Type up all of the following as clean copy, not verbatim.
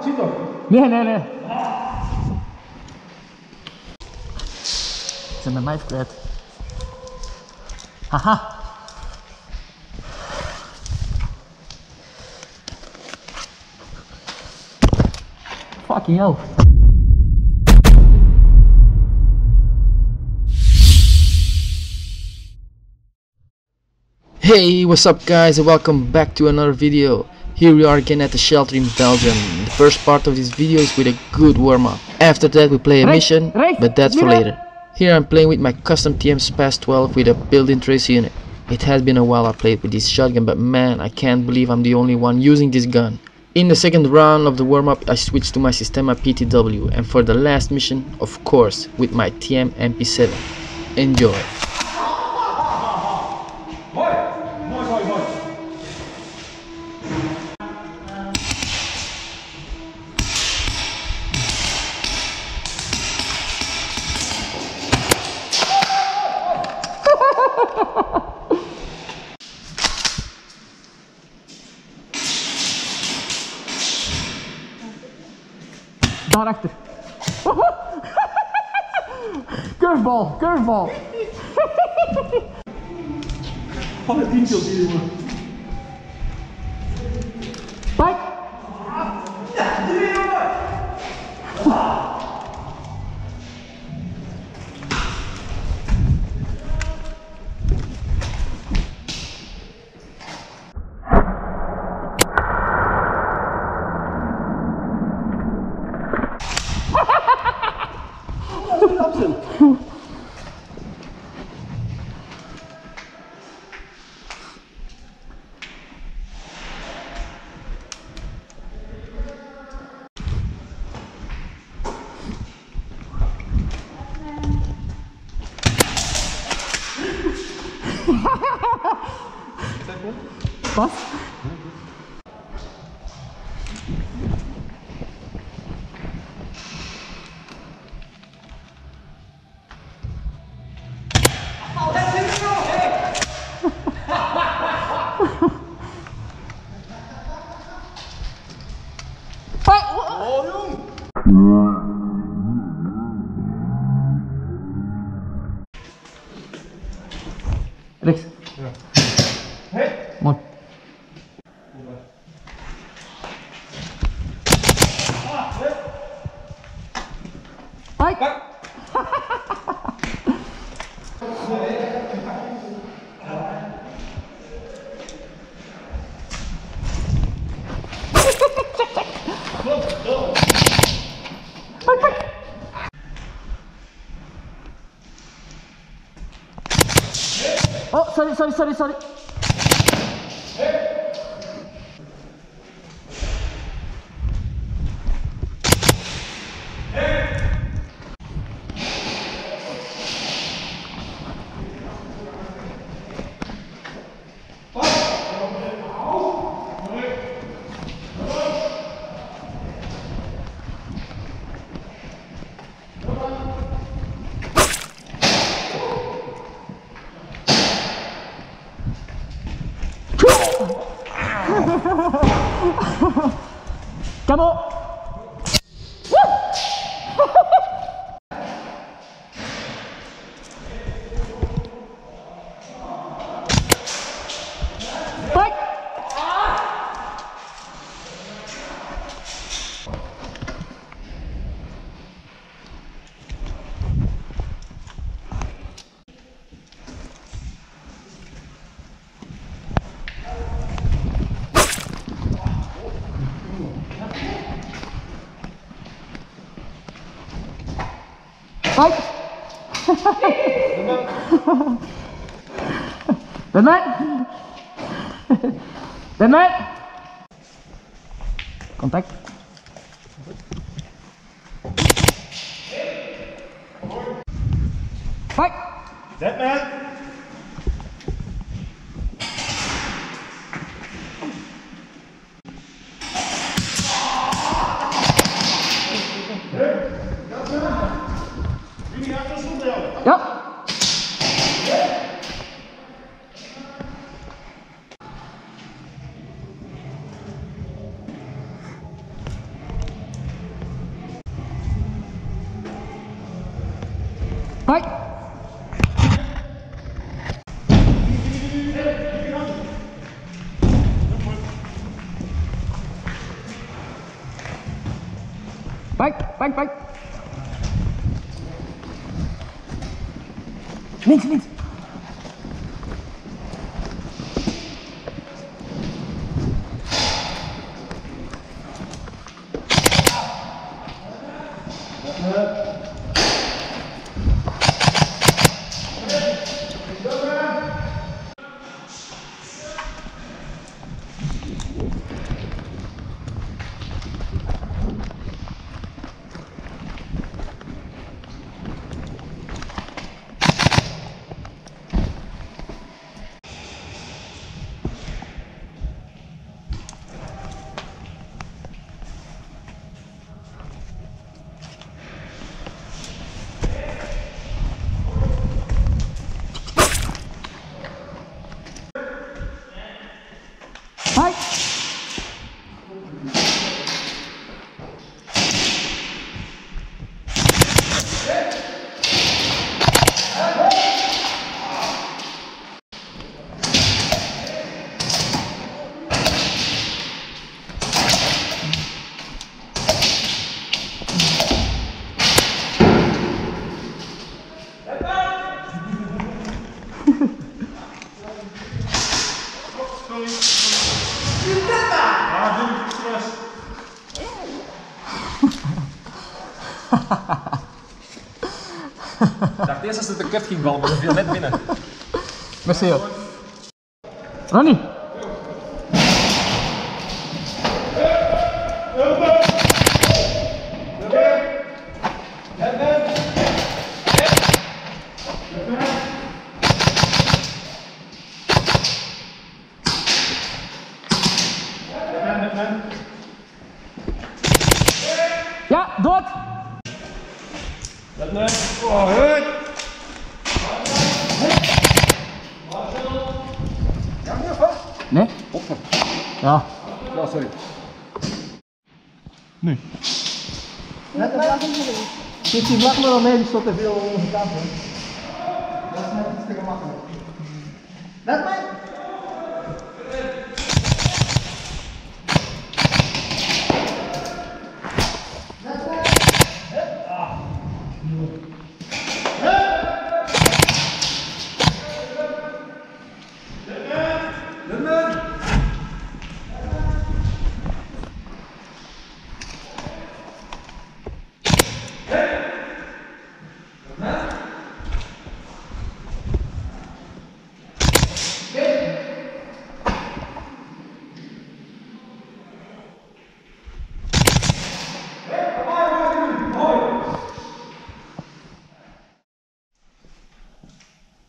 Zit toch? Nee. Ze zijn met mij kwijt. Haha. Fucking hell. Hey, what's up guys, and welcome back to another video. Here we are again at the shelter in Belgium. The first part of this video is with a good warm-up. After that we play a mission, but that's for later. Here I'm playing with my custom TM Spas 12 with a built-in trace unit. It has been a while I played with this shotgun, but man, I can't believe I'm the only one using this gun. In the second round of the warm-up I switched to my Sistema PTW, and for the last mission, of course, with my TM MP7. Enjoy! Daarachter. Curveball. Van het dienstje op die jongen. Pijk. Ja, die jongen. Pas. Oh jong! Rechts. Ja. Hey! Mooi. Pijk. Oh, sorry. Come on. Pijk. Pijk. Ben mij. Contact. Pijk. Zet man! Ja. Fight. Links. Fight. Ik dacht eerst als het de kut ging vallen, maar dat viel net binnen. Merci joh. Ronnie. Ja, dood! Oh, hut! Nee? Ja. Ja, sorry. Nu. Zit die vlag maar omheen, die stond te veel aan onze kant. Dat is net iets te gemakkelijk. Let mij!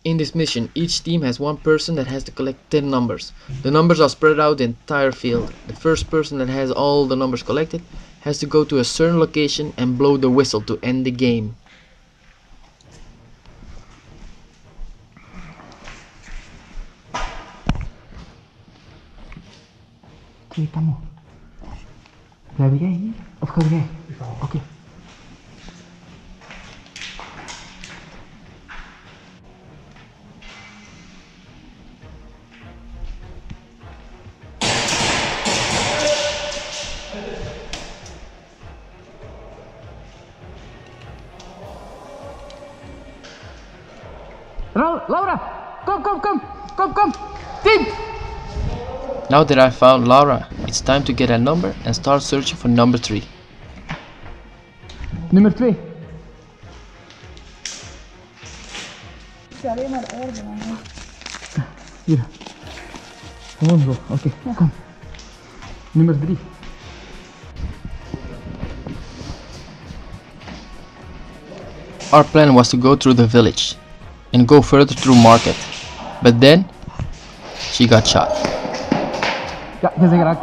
In this mission, each team has one person that has to collect 10 numbers. The numbers are spread out the entire field. The first person that has all the numbers collected has to go to a certain location and blow the whistle to end the game. Oké, Tamo. Blijf jij hier? Of ga jij? Oké. Laura! Kom! Team! Now that I found Laura, it's time to get a number and start searching for number 3. Nummer 2. Ik zie alleen maar orde aan. Hier. Gewoon zo. Oké, kom. Nummer 3. Our plan was to go through the village and go further through market, but then she got shot. Ja, je zegt raak.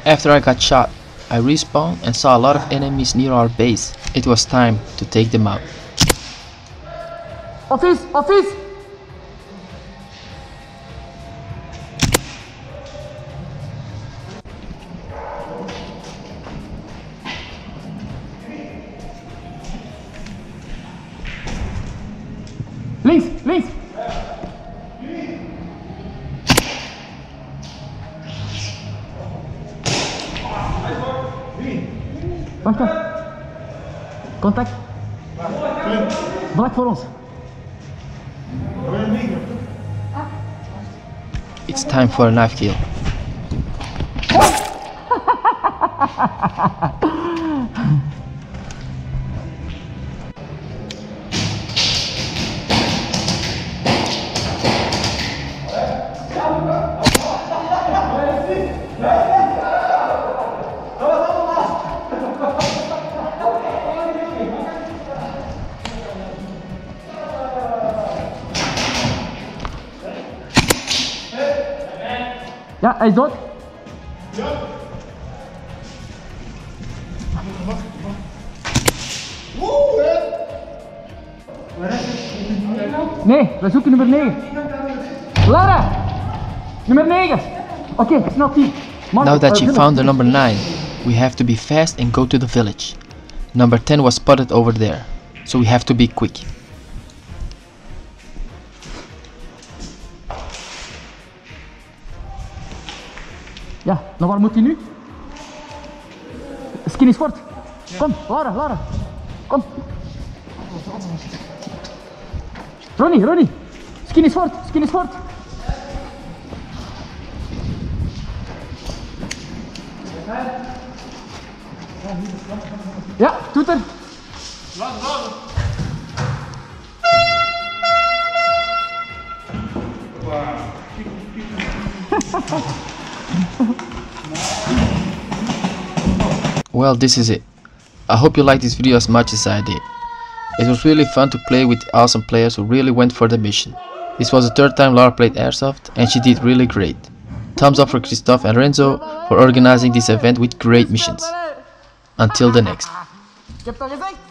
After I got shot, I respawned and saw a lot of enemies near our base. It was time to take them out. Office! Links! Contact. Vlak voor ons. It's time for a knife kill. Ja, hij is dood. Nee, we zoeken nummer 9. Lara! Nummer 9! Oké, snel 10. Now that she found the number 9, we have to be fast and go to the village. Number 10 was spotted over there, so we have to be quick. Ja, naar waar moet hij nu? Skinny sport. Kom, Lara. Kom. Ronnie. Skinny sport. Ja, doet er. Well, this is it. I hope you liked this video as much as I did. It was really fun to play with awesome players who really went for the mission. This was the third time Lara played Airsoft and she did really great. Thumbs up for Kristof and Renzo for organizing this event with great missions. Until the next. Ik heb het al gezegd.